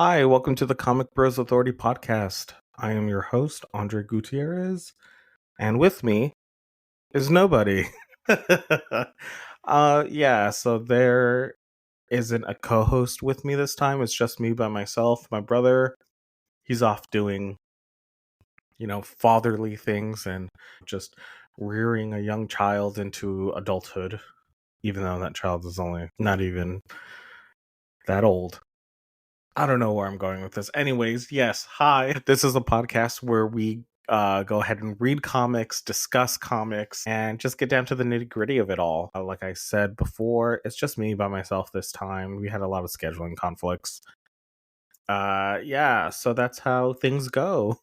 Hi, welcome to the Comic Bros Authority podcast. I am your host, Andre Gutierrez, and with me is nobody. So there isn't a co-host with me this time. It's just me by myself. My brother, he's off doing, fatherly things and just rearing a young child into adulthood, even though that child is only not even that old. I don't know where I'm going with this. Anyways, yes, hi. This is a podcast where we go ahead and read comics, discuss comics, and just get down to the nitty gritty of it all. Like I said before, it's just me by myself this time. We had a lot of scheduling conflicts. So that's how things go.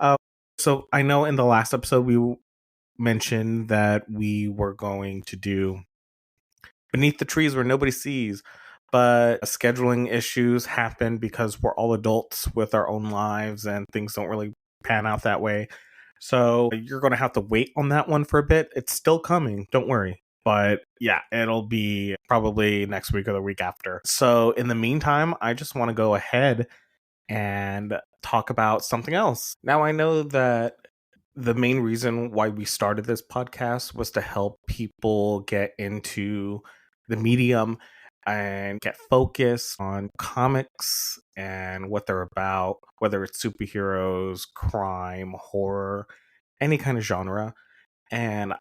uh, so I know in the last episode we mentioned that we were going to do Beneath the Trees Where Nobody Sees, but scheduling issues happen because we're all adults with our own lives and things don't really pan out that way. So you're going to have to wait on that one for a bit. It's still coming, don't worry. But yeah, it'll be probably next week or the week after. So in the meantime, I just want to go ahead and talk about something else. Now, I know that the main reason why we started this podcast was to help people get into the medium and get focused on comics and what they're about, whether it's superheroes, crime, horror, any kind of genre. And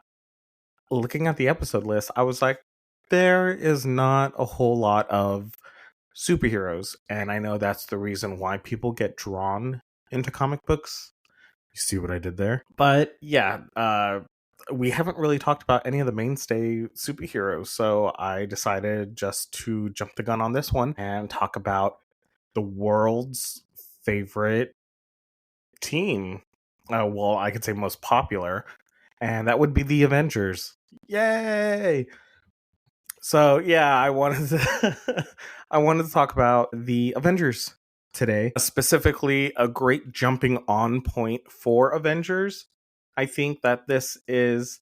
looking at the episode list, I was like, there is not a whole lot of superheroes. And I know that's the reason why people get drawn into comic books. You see what I did there? But yeah, we haven't really talked about any of the mainstay superheroes, so I decided just to jump the gun on this one and talk about the world's favorite team. I could say most popular, and that would be the Avengers. Yay! So yeah, I wanted to I wanted to talk about the Avengers today, specifically a great jumping on point for Avengers. I think that this is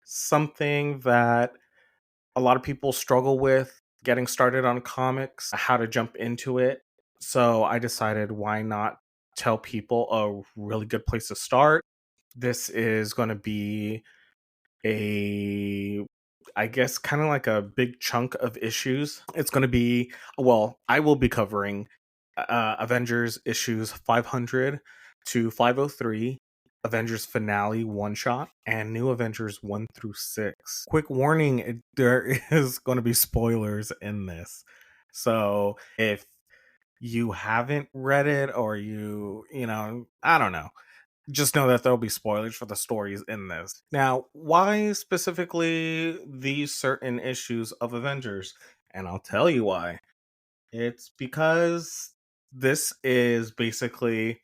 something that a lot of people struggle with getting started on comics, how to jump into it. So I decided why not tell people a really good place to start. This is going to be a I guess kind of like a big chunk of issues. It's going to be, I will be covering Avengers issues 500 to 503, Avengers finale one shot, and New Avengers 1 through 6. Quick warning, there is going to be spoilers in this. So if you haven't read it or I don't know, just know that there'll be spoilers for the stories in this. Now, why specifically these certain issues of Avengers? And I'll tell you why. It's because this is basically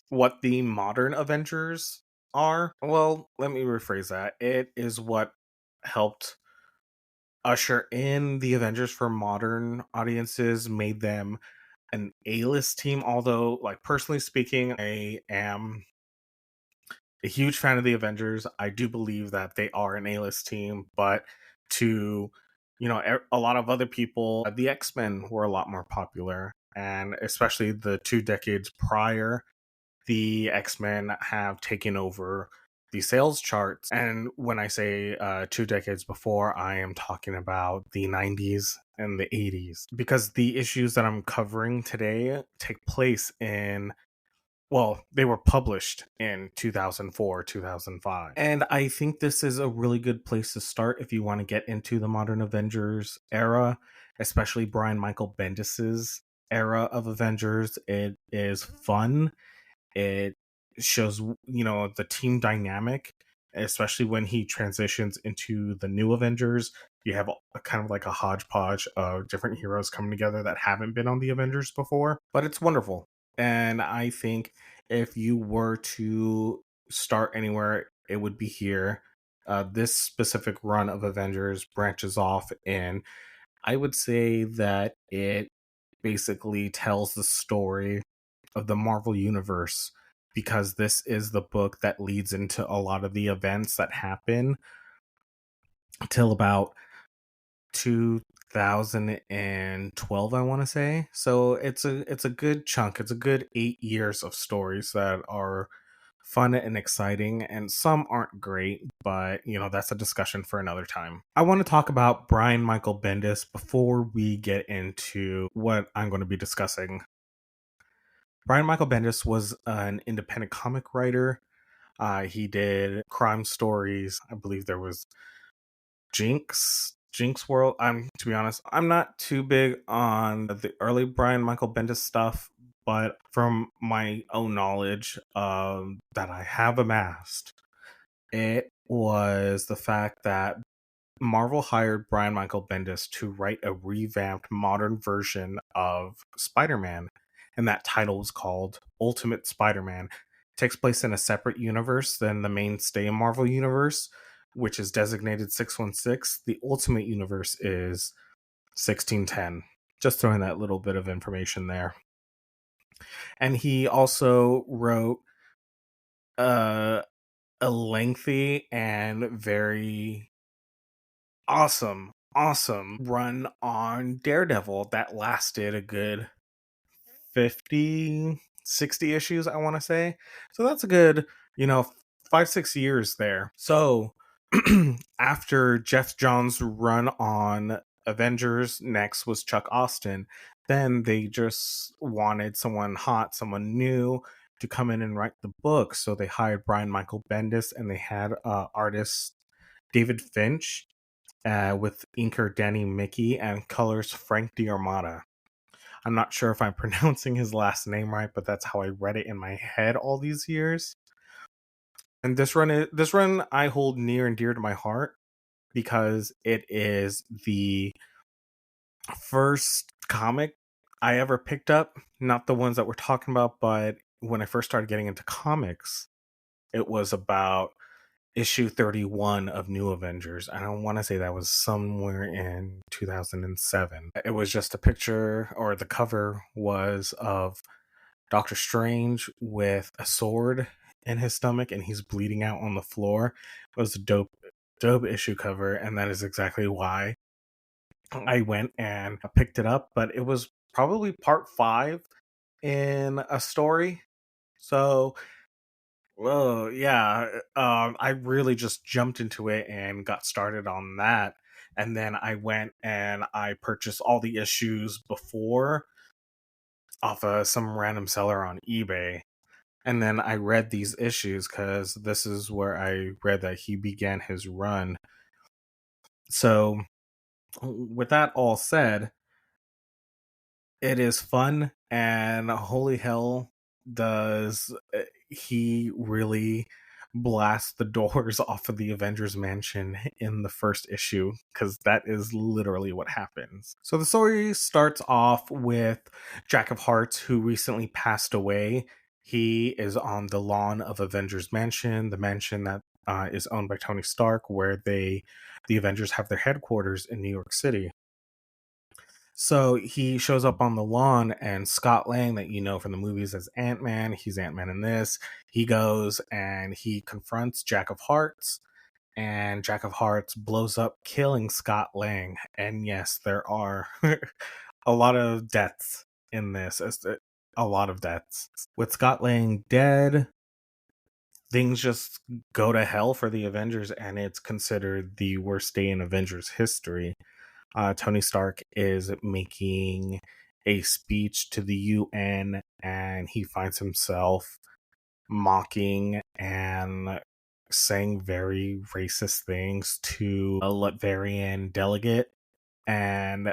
what the modern Avengers are. Well, let me rephrase that. It is what helped usher in the Avengers for modern audiences, made them an A-list team. Although, like, personally speaking, I am a huge fan of the Avengers. I do believe that they are an A-list team, but to a lot of other people, the X-Men were a lot more popular, and especially the 2 decades prior, the X-Men have taken over the sales charts. And when I say 2 decades before, I am talking about the 90s and the 80s, because the issues that I'm covering today take place they were published in 2004, 2005. And I think this is a really good place to start if you want to get into the modern Avengers era, especially Brian Michael Bendis's era of Avengers. It is fun. It shows, the team dynamic, especially when he transitions into the new Avengers. You have a kind of like a hodgepodge of different heroes coming together that haven't been on the Avengers before, but it's wonderful. And I think if you were to start anywhere, it would be here. This specific run of Avengers branches off, and I would say that it basically tells the story of the Marvel Universe, because this is the book that leads into a lot of the events that happen till about 2012, I want to say. So it's a good chunk. It's a good 8 years of stories that are fun and exciting, and some aren't great, but that's a discussion for another time. I want to talk about Brian Michael Bendis before we get into what I'm going to be discussing. Brian Michael Bendis was an independent comic writer. He did crime stories. I believe there was Jinx World. To be honest, I'm not too big on the early Brian Michael Bendis stuff, but from my own knowledge that I have amassed, it was the fact that Marvel hired Brian Michael Bendis to write a revamped modern version of Spider-Man, and that title was called Ultimate Spider-Man. It takes place in a separate universe than the mainstay Marvel universe, which is designated 616. The Ultimate Universe is 1610. Just throwing that little bit of information there. And he also wrote a lengthy and very awesome run on Daredevil that lasted a good 50, 60 issues, I want to say. So that's a good, 5-6 years there. So after Jeff Johns' run on Avengers, next was Chuck Austen. Then they just wanted someone hot, someone new to come in and write the book. So they hired Brian Michael Bendis, and they had artist David Finch with inker Danny Mickey and colors Frank D'Armata. I'm not sure if I'm pronouncing his last name right, but that's how I read it in my head all these years. And this run I hold near and dear to my heart because it is the first comic I ever picked up. Not the ones that we're talking about, but when I first started getting into comics, it was about issue 31 of New Avengers. I don't want to say that was somewhere in 2007. It was just a picture, or the cover was of Doctor Strange with a sword in his stomach and he's bleeding out on the floor. It was a dope issue cover, and that is exactly why I went and picked it up. But it was probably part 5 in a story. So well, yeah, I really just jumped into it and got started on that. And then I went and I purchased all the issues before off of some random seller on eBay. And then I read these issues because this is where I read that he began his run. So, with that all said, it is fun, and holy hell, does he really blast the doors off of the Avengers Mansion in the first issue, because that is literally what happens. So the story starts off with Jack of Hearts, who recently passed away. He is on the lawn of Avengers Mansion, the mansion that is owned by Tony Stark, where the Avengers have their headquarters in New York City. So he shows up on the lawn, and Scott Lang, that you know from the movies as Ant-Man, he's Ant-Man in this. He goes and he confronts Jack of Hearts, and Jack of Hearts blows up, killing Scott Lang. And yes, there are a lot of deaths in this. A lot of deaths. With Scott Lang dead, things just go to hell for the Avengers, and it's considered the worst day in Avengers history. Tony Stark is making a speech to the UN, and he finds himself mocking and saying very racist things to a Latverian delegate. And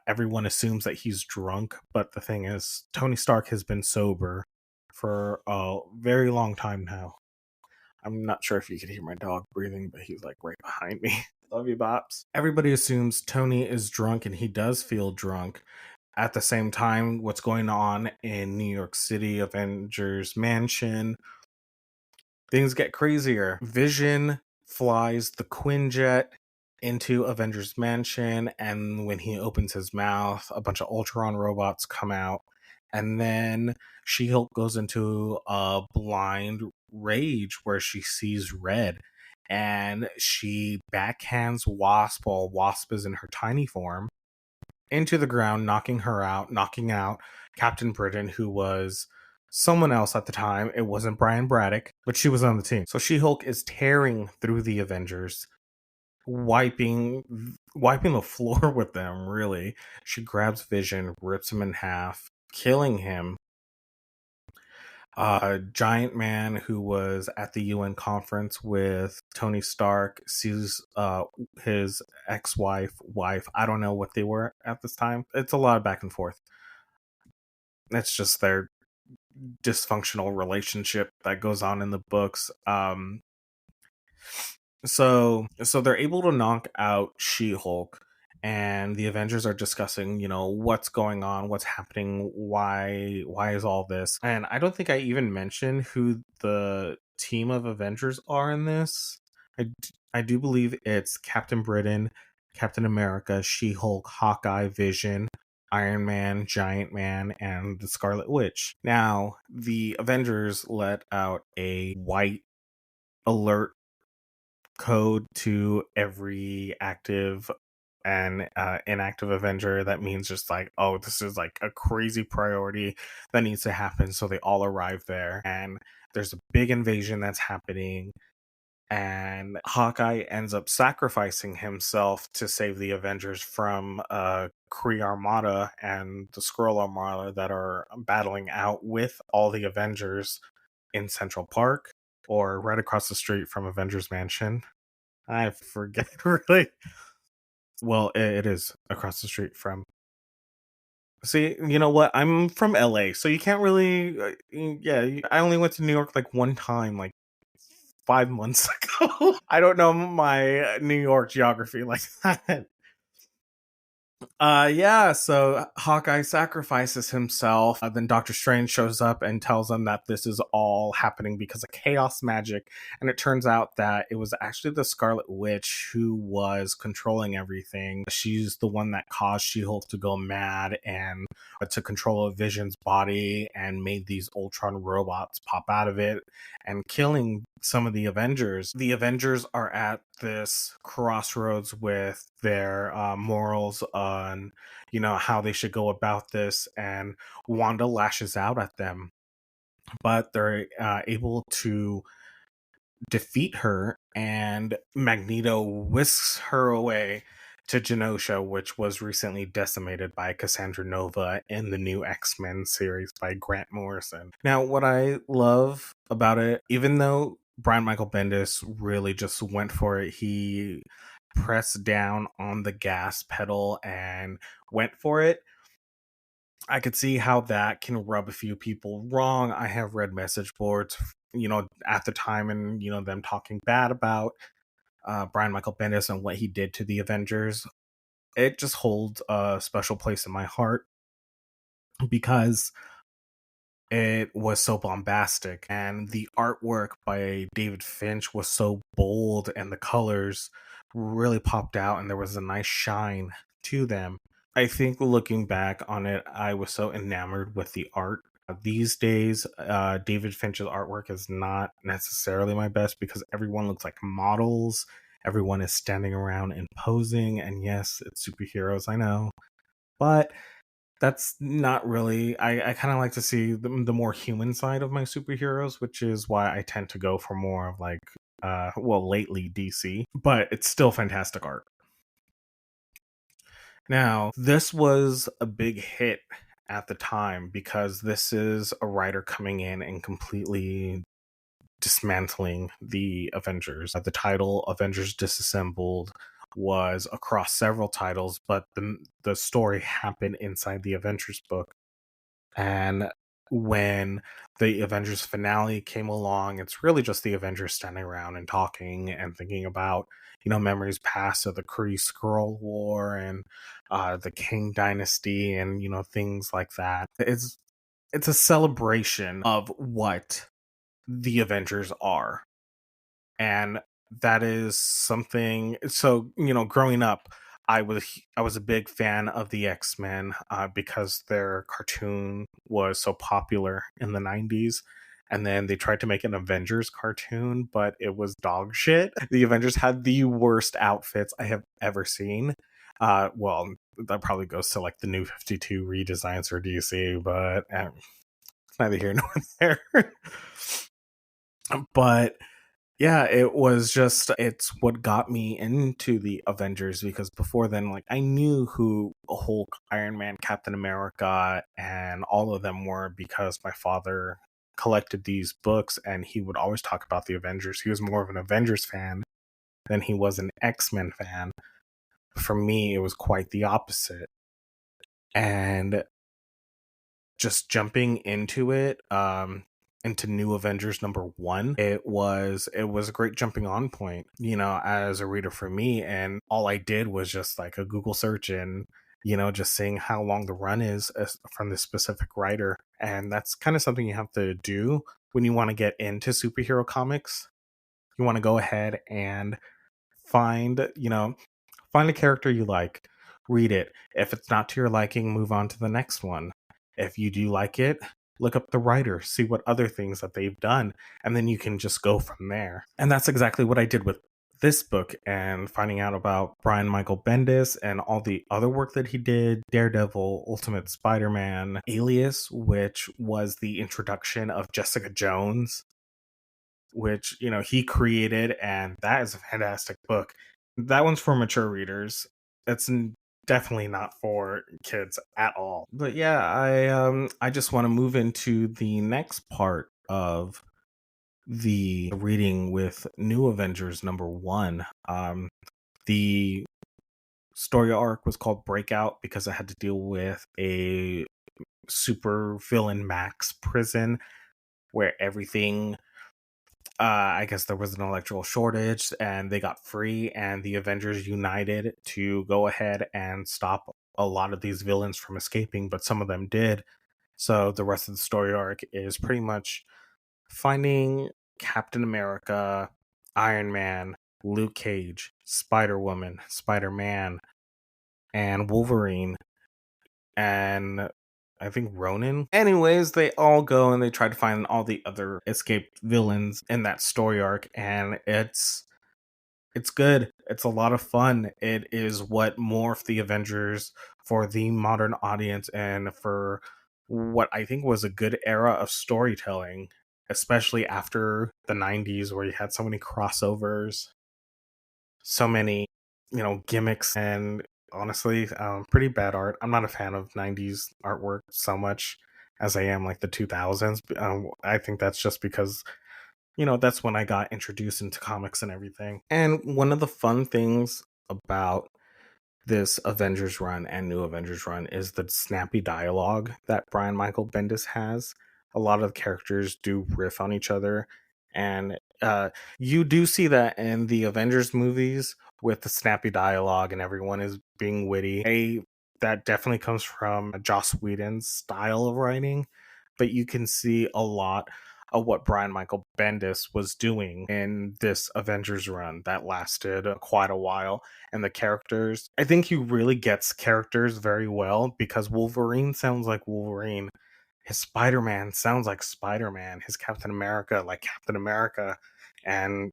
everyone assumes that he's drunk, but the thing is, Tony Stark has been sober for a very long time now. I'm not sure if you can hear my dog breathing, but he's like right behind me. Love you, Bops. Everybody assumes Tony is drunk, and he does feel drunk. At the same time, what's going on in New York City, Avengers Mansion, things get crazier. Vision flies the Quinjet into Avengers Mansion, and when he opens his mouth, a bunch of Ultron robots come out. And then She-Hulk goes into a blind rage where she sees red, and she backhands Wasp while Wasp is in her tiny form. into the ground, knocking her out, knocking out Captain Britain, who was someone else at the time. It wasn't Brian Braddock, but she was on the team. So She-Hulk is tearing through the Avengers, wiping the floor with them, really. She grabs Vision, rips him in half, killing him. Giant Man, who was at the UN conference with Tony Stark, sees his ex-wife, I don't know what they were at this time. It's a lot of back and forth. It's just their dysfunctional relationship that goes on in the books. So they're able to knock out She-Hulk, and the Avengers are discussing, what's going on, what's happening, why is all this? And I don't think I even mentioned who the team of Avengers are in this. I do believe it's Captain Britain, Captain America, She-Hulk, Hawkeye, Vision, Iron Man, Giant Man, and the Scarlet Witch. Now, the Avengers let out a white alert code to every active and inactive Avenger. That means just like, oh, this is like a crazy priority that needs to happen. So they all arrive there, and there's a big invasion that's happening. And Hawkeye ends up sacrificing himself to save the Avengers from Kree Armada and the Skrull Armada that are battling out with all the Avengers in Central Park, or right across the street from Avengers Mansion. I forget, really. Well, it is across the street from. See, you know what? I'm from LA, so you can't really. Yeah, I only went to New York like one time, like 5 months ago. I don't know my New York geography like that. Yeah, so Hawkeye sacrifices himself. Then Doctor Strange shows up and tells him that this is all happening because of chaos magic. And it turns out that it was actually the Scarlet Witch who was controlling everything. She's the one that caused She-Hulk to go mad and took control of Vision's body and made these Ultron robots pop out of it and killing some of the Avengers. The Avengers are at this crossroads with their morals on, how they should go about this, and Wanda lashes out at them, but they're able to defeat her, and Magneto whisks her away to Genosha, which was recently decimated by Cassandra Nova in the new X-Men series by Grant Morrison. Now, what I love about it, even though Brian Michael Bendis really just went for it, he pressed down on the gas pedal and went for it, I could see how that can rub a few people wrong. I have read message boards, at the time, and, them talking bad about Brian Michael Bendis and what he did to the Avengers. It just holds a special place in my heart because it was so bombastic, and the artwork by David Finch was so bold, and the colors really popped out, and there was a nice shine to them. I think looking back on it, I was so enamored with the art. These days, David Finch's artwork is not necessarily my best because everyone looks like models. Everyone is standing around and posing. And yes, it's superheroes, I know. But that's not really. I kind of like to see the more human side of my superheroes, which is why I tend to go for more of like, lately DC. But it's still fantastic art. Now, this was a big hit at the time because this is a writer coming in and completely dismantling the Avengers. The title Avengers Disassembled was across several titles, but the story happened inside the Avengers book. And when the Avengers finale came along, it's really just the Avengers standing around and talking and thinking about, memories past of the Kree Skrull War and the King Dynasty and, things like that. It's a celebration of what the Avengers are. And that is something. So, growing up, I was a big fan of the X-Men because their cartoon was so popular in the 90s. And then they tried to make an Avengers cartoon, but it was dog shit. The Avengers had the worst outfits I have ever seen. Well, that probably goes to like the New 52 redesigns for DC, but it's neither here nor there. But yeah, it's what got me into the Avengers, because before then, like, I knew who Hulk, Iron Man, Captain America, and all of them were because my father collected these books and he would always talk about the Avengers. He was more of an Avengers fan than he was an X-Men fan. For me, it was quite the opposite. And just jumping into it, into New Avengers #1, it was a great jumping on point, as a reader for me. And all I did was just like a Google search and just seeing how long the run is from this specific writer. And that's kind of something you have to do when you want to get into superhero comics. You want to go ahead and find find a character you like, read it. If it's not to your liking, move on to the next one. If you do like it, look up the writer, see what other things that they've done, and then you can just go from there. And that's exactly what I did with this book, and finding out about Brian Michael Bendis and all the other work that he did: Daredevil, Ultimate Spider-Man, Alias, which was the introduction of Jessica Jones, which he created, and that is a fantastic book. That one's for mature readers. It's definitely not for kids at all. But yeah, I just want to move into the next part of the reading with New Avengers #1. The story arc was called Breakout because I had to deal with a super villain max prison where everything, I guess there was an electrical shortage and they got free, and the Avengers united to go ahead and stop a lot of these villains from escaping, but some of them did. So the rest of the story arc is pretty much finding Captain America, Iron Man, Luke Cage, Spider-Woman, Spider-Man, and Wolverine, and I think Ronin. Anyways, they all go and they try to find all the other escaped villains in that story arc, and it's good. It's a lot of fun. It is what morphed the Avengers for the modern audience and for what I think was a good era of storytelling, especially after the 90s, where you had so many crossovers, so many, gimmicks, and honestly, pretty bad art. I'm not a fan of 90s artwork so much as I am like the 2000s. I think that's just because that's when I got introduced into comics and everything. And one of the fun things about this Avengers run and New Avengers run is the snappy dialogue that Brian Michael Bendis has. A lot of the characters do riff on each other, and you do see that in the Avengers movies with the snappy dialogue and everyone is being witty. That definitely comes from Joss Whedon's style of writing, but you can see a lot of what Brian Michael Bendis was doing in this Avengers run that lasted quite a while. And the characters, I think he really gets characters very well, because Wolverine sounds like Wolverine, his Spider-Man sounds like Spider-Man, his Captain America like Captain America. And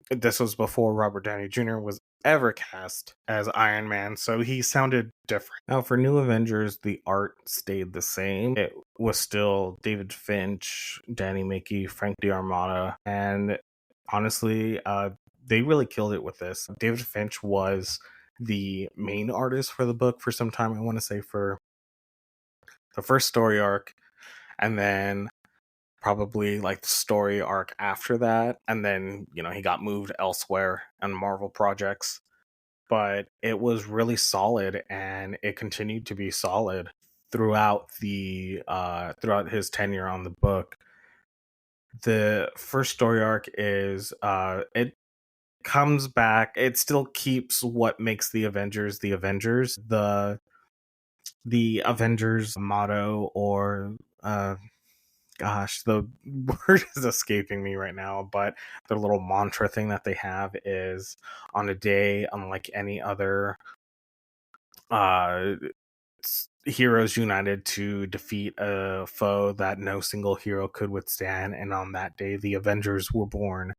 this was before Robert Downey Jr. was ever cast as Iron Man, so he sounded different. Now, for New Avengers, the art stayed the same. It was still David Finch, Danny Mackey, Frank D'Armata, and honestly, they really killed it with this. David Finch was the main artist for the book for some time. I want to say for the first story arc, and then probably like the story arc after that, and then he got moved elsewhere on Marvel projects. But it was really solid, and it continued to be solid throughout throughout his tenure on the book. The first story arc is it comes back, it still keeps what makes the Avengers the Avengers motto, or gosh, the word is escaping me right now, but their little mantra thing that they have is, on a day unlike any other, uh heroes united to defeat a foe that no single hero could withstand, and on that day the Avengers were born.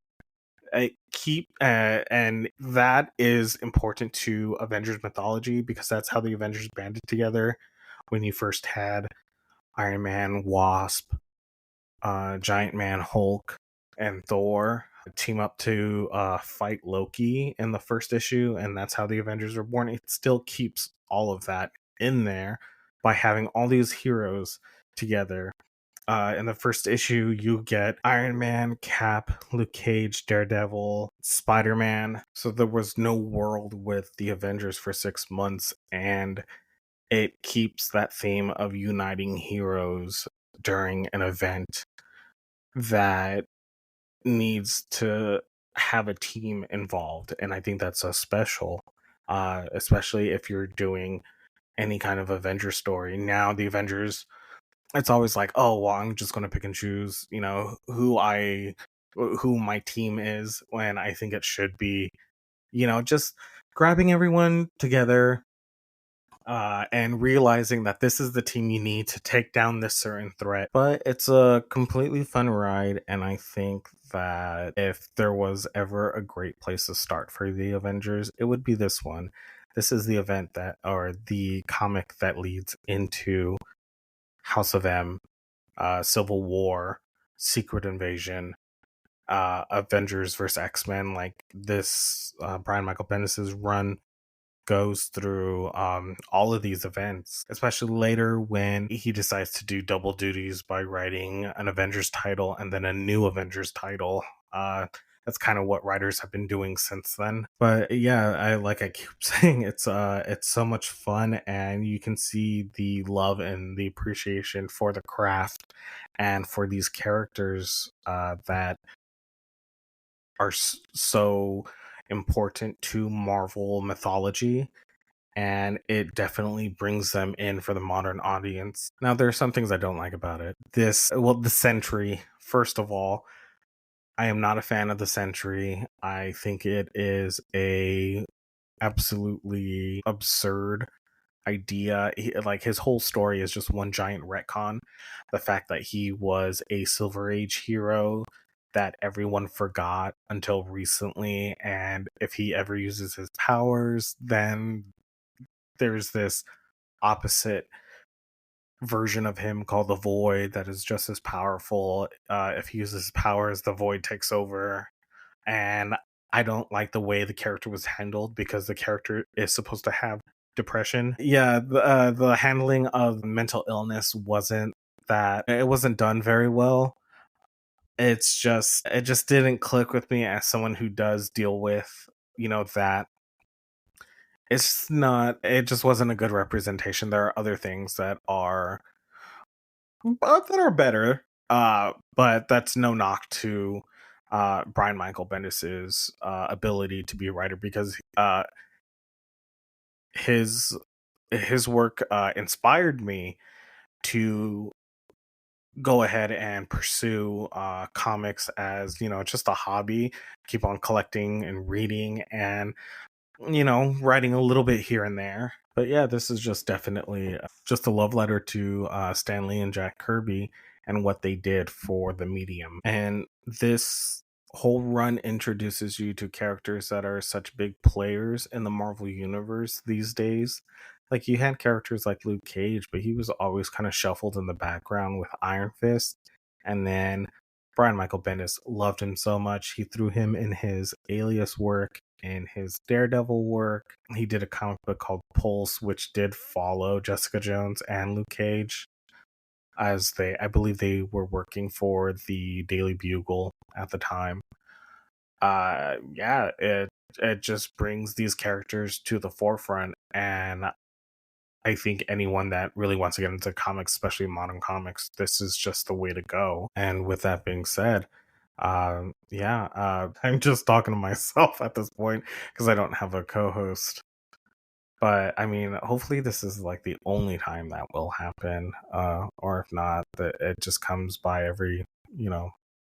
And that is important to Avengers mythology because that's how the Avengers banded together when you first had Iron Man, Wasp, Giant Man, Hulk, and Thor team up to fight Loki in the first issue, and that's how the Avengers were born. It still keeps all of that in there by having all these heroes together. In the first issue, you get Iron Man, Cap, Luke Cage, Daredevil, Spider-Man. So there was no world with the Avengers for 6 months, and it keeps that theme of uniting heroes during an event that needs to have a team involved. And I think that's so special, especially if you're doing any kind of Avenger story. Now, the Avengers, it's always like, oh, well, I'm just going to pick and choose, who my team is, when I think it should be, just grabbing everyone together, and realizing that this is the team you need to take down this certain threat. But it's a completely fun ride, and I think that if there was ever a great place to start for the Avengers, it would be this one. This is the event or the comic that leads into House of M, Civil War, Secret Invasion, Avengers vs. X-Men. Like this, Brian Michael Bendis' run goes through all of these events, especially later when he decides to do double duties by writing an Avengers title and then a new Avengers title. That's kind of what writers have been doing since then. But yeah, I keep saying, it's so much fun, and you can see the love and the appreciation for the craft and for these characters that are so important to Marvel mythology, and it definitely brings them in for the modern audience. Now, there are some things I don't like about it. The Sentry, first of all, I am not a fan of the Sentry. I think it is a absolutely absurd idea. His whole story is just one giant retcon. The fact that he was a Silver Age hero that everyone forgot until recently, and if he ever uses his powers, then there's this opposite version of him called the Void that is just as powerful. If he uses his powers, the Void takes over. And I don't like the way the character was handled, because the character is supposed to have depression. Yeah, the handling of mental illness wasn't done very well. It just didn't click with me as someone who does deal with, that. It just wasn't a good representation. There are other things that are better, but that's no knock to Brian Michael Bendis's ability to be a writer, because his work inspired me to go ahead and pursue comics as, just a hobby, keep on collecting and reading, and writing a little bit here and there. But yeah, this is just definitely just a love letter to Stan Lee and Jack Kirby and what they did for the medium. And this whole run introduces you to characters that are such big players in the Marvel universe these days. Like, you had characters like Luke Cage, but he was always kind of shuffled in the background with Iron Fist. And then Brian Michael Bendis loved him so much, he threw him in his Alias work, in his Daredevil work. He did a comic book called Pulse, which did follow Jessica Jones and Luke Cage, as I believe they were working for the Daily Bugle at the time. Yeah, it just brings these characters to the forefront, and I think anyone that really wants to get into comics, especially modern comics, this is just the way to go. And with that being said, I'm just talking to myself at this point because I don't have a co-host. But I mean, hopefully this is like the only time that will happen, or if not, that it just comes by every,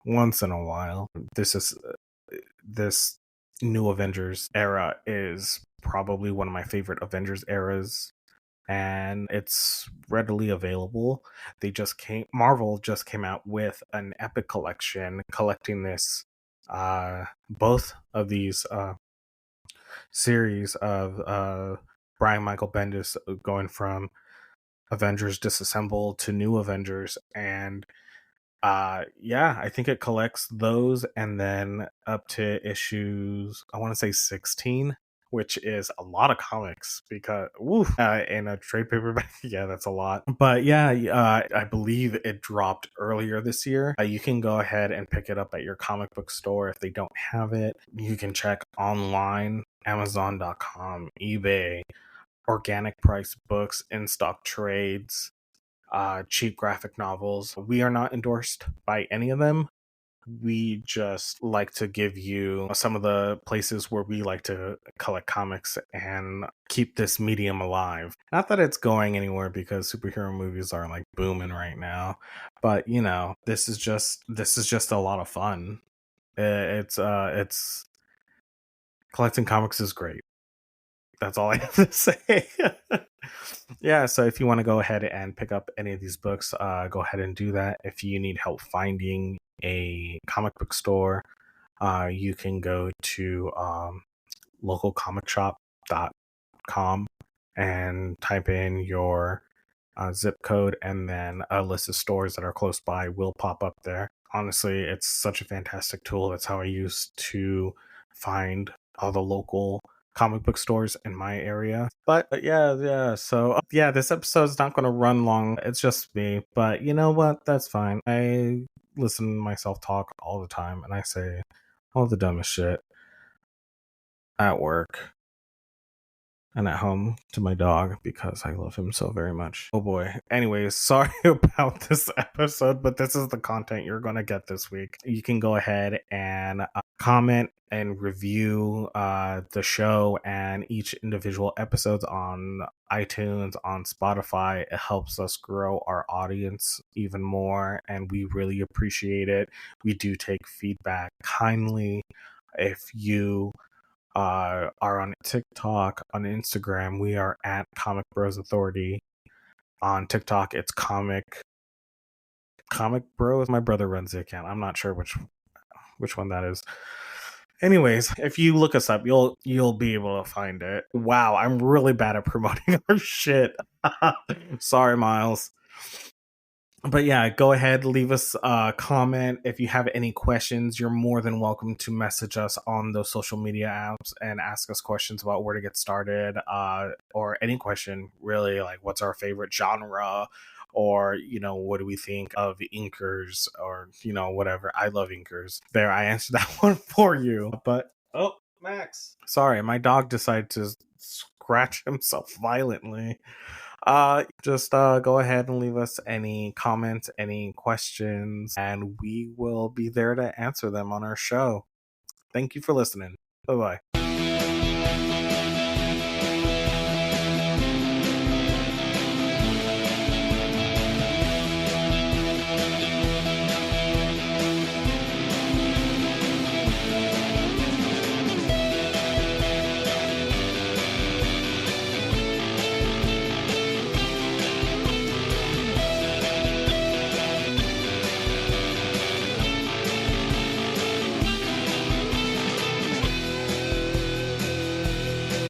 once in a while. This new Avengers era is probably one of my favorite Avengers eras, and it's readily available. Marvel just came out with an Epic collection collecting this Both of these series of Brian Michael Bendis going from Avengers Disassembled to New Avengers, and yeah, I think it collects those and then up to issues, I want to say 16, which is a lot of comics because in a trade paperback. Yeah, that's a lot. But yeah, I believe it dropped earlier this year. You can go ahead and pick it up at your comic book store if they don't have it. You can check online, Amazon.com, eBay, organic price books, in stock trades, cheap graphic novels. We are not endorsed by any of them. We just like to give you some of the places where we like to collect comics and keep this medium alive. Not that it's going anywhere because superhero movies are like booming right now, but you know, this is just a lot of fun. It's collecting comics is great. That's all I have to say. Yeah, so if you want to go ahead and pick up any of these books, go ahead and do that. If you need help finding a comic book store, you can go to localcomicshop.com and type in your zip code, and then a list of stores that are close by will pop up there. Honestly, it's such a fantastic tool. That's how I used to find all the local comic book stores in my area. But yeah. So yeah, this episode's not going to run long. It's just me. But you know what? That's fine. I listen to myself talk all the time, and I say all the dumbest shit at work and at home to my dog because I love him so very much. Oh boy. Anyways, sorry about this episode, but this is the content you're going to get this week. You can go ahead and comment and review the show and each individual episodes on iTunes, on Spotify. It helps us grow our audience even more, and we really appreciate it. We do take feedback kindly. If you are on TikTok, on Instagram, we are at Comic Bros Authority. On TikTok, it's Comic Bros. My brother runs the account. I'm not sure which one that is. Anyways, if you look us up, you'll be able to find it. Wow, I'm really bad at promoting our shit. Sorry, Miles. But yeah, go ahead, leave us a comment. If you have any questions, you're more than welcome to message us on those social media apps and ask us questions about where to get started, or any question really, like what's our favorite genre, or you know, what do we think of inkers, or you know, whatever. I love inkers. There, I answered that one for you. But oh, Max, sorry, my dog decided to scratch himself violently. Just go ahead and leave us any comments, any questions, and we will be there to answer them on our show. Thank you for listening. Bye bye.